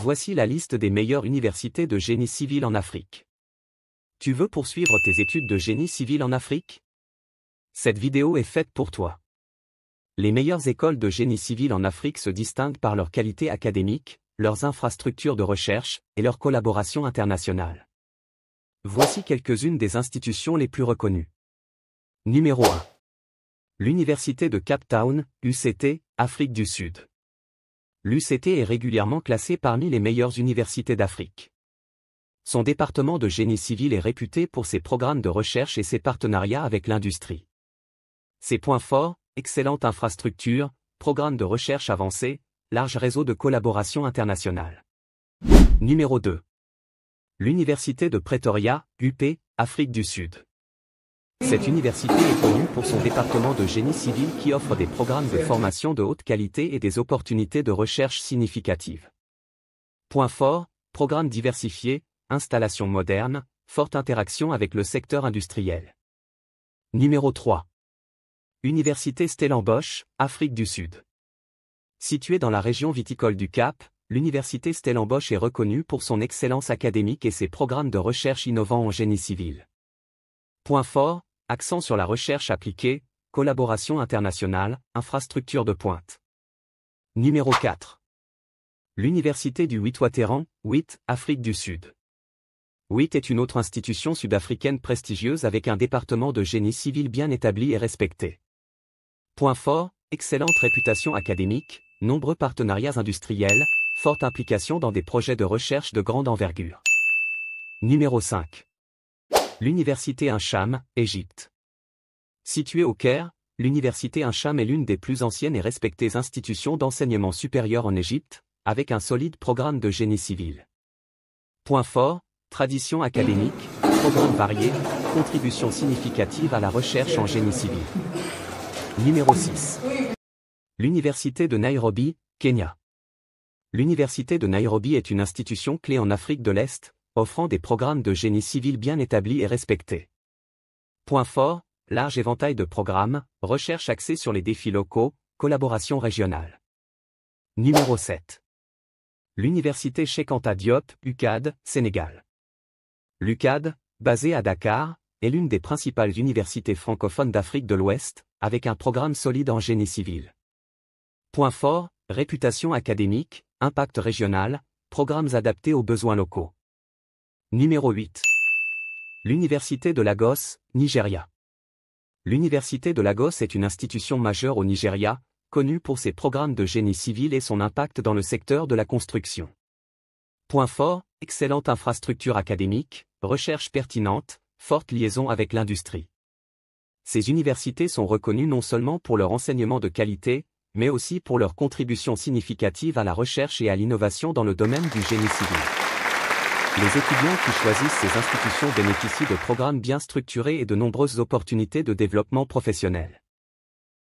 Voici la liste des meilleures universités de génie civil en Afrique. Tu veux poursuivre tes études de génie civil en Afrique? Cette vidéo est faite pour toi. Les meilleures écoles de génie civil en Afrique se distinguent par leur qualité académique, leurs infrastructures de recherche et leur collaboration internationale. Voici quelques-unes des institutions les plus reconnues. Numéro 1. L'Université de Cape Town, UCT, Afrique du Sud. L'UCT est régulièrement classée parmi les meilleures universités d'Afrique. Son département de génie civil est réputé pour ses programmes de recherche et ses partenariats avec l'industrie. Ses points forts, excellente infrastructure, programmes de recherche avancés, large réseau de collaboration internationale. Numéro 2. L'Université de Pretoria, UP, Afrique du Sud. Cette université est connue pour son département de génie civil qui offre des programmes de formation de haute qualité et des opportunités de recherche significatives. Point fort, programmes diversifiés, installations modernes, forte interaction avec le secteur industriel. Numéro 3. Université Stellenbosch, Afrique du Sud. Située dans la région viticole du Cap, l'Université Stellenbosch est reconnue pour son excellence académique et ses programmes de recherche innovants en génie civil. Point fort, accent sur la recherche appliquée, collaboration internationale, infrastructure de pointe. Numéro 4. L'Université du Witwatersrand, WIT, Afrique du Sud. WIT est une autre institution sud-africaine prestigieuse avec un département de génie civil bien établi et respecté. Point fort, excellente réputation académique, nombreux partenariats industriels, forte implication dans des projets de recherche de grande envergure. Numéro 5. L'Université Incham, Égypte. Située au Caire, l'Université Incham est l'une des plus anciennes et respectées institutions d'enseignement supérieur en Égypte, avec un solide programme de génie civil. Point fort, tradition académique, programmes variés, contribution significative à la recherche en génie civil. Numéro 6. L'Université de Nairobi, Kenya. L'Université de Nairobi est une institution clé en Afrique de l'Est, offrant des programmes de génie civil bien établis et respectés. Point fort, large éventail de programmes, recherche axée sur les défis locaux, collaboration régionale. Numéro 7. L'Université Cheikh Anta Diop, UCAD, Sénégal. L'UCAD, basée à Dakar, est l'une des principales universités francophones d'Afrique de l'Ouest, avec un programme solide en génie civil. Point fort, réputation académique, impact régional, programmes adaptés aux besoins locaux. Numéro 8. L'Université de Lagos, Nigeria. L'Université de Lagos est une institution majeure au Nigeria, connue pour ses programmes de génie civil et son impact dans le secteur de la construction. Point fort, excellente infrastructure académique, recherche pertinente, forte liaison avec l'industrie. Ces universités sont reconnues non seulement pour leur enseignement de qualité, mais aussi pour leur contribution significative à la recherche et à l'innovation dans le domaine du génie civil. Les étudiants qui choisissent ces institutions bénéficient de programmes bien structurés et de nombreuses opportunités de développement professionnel.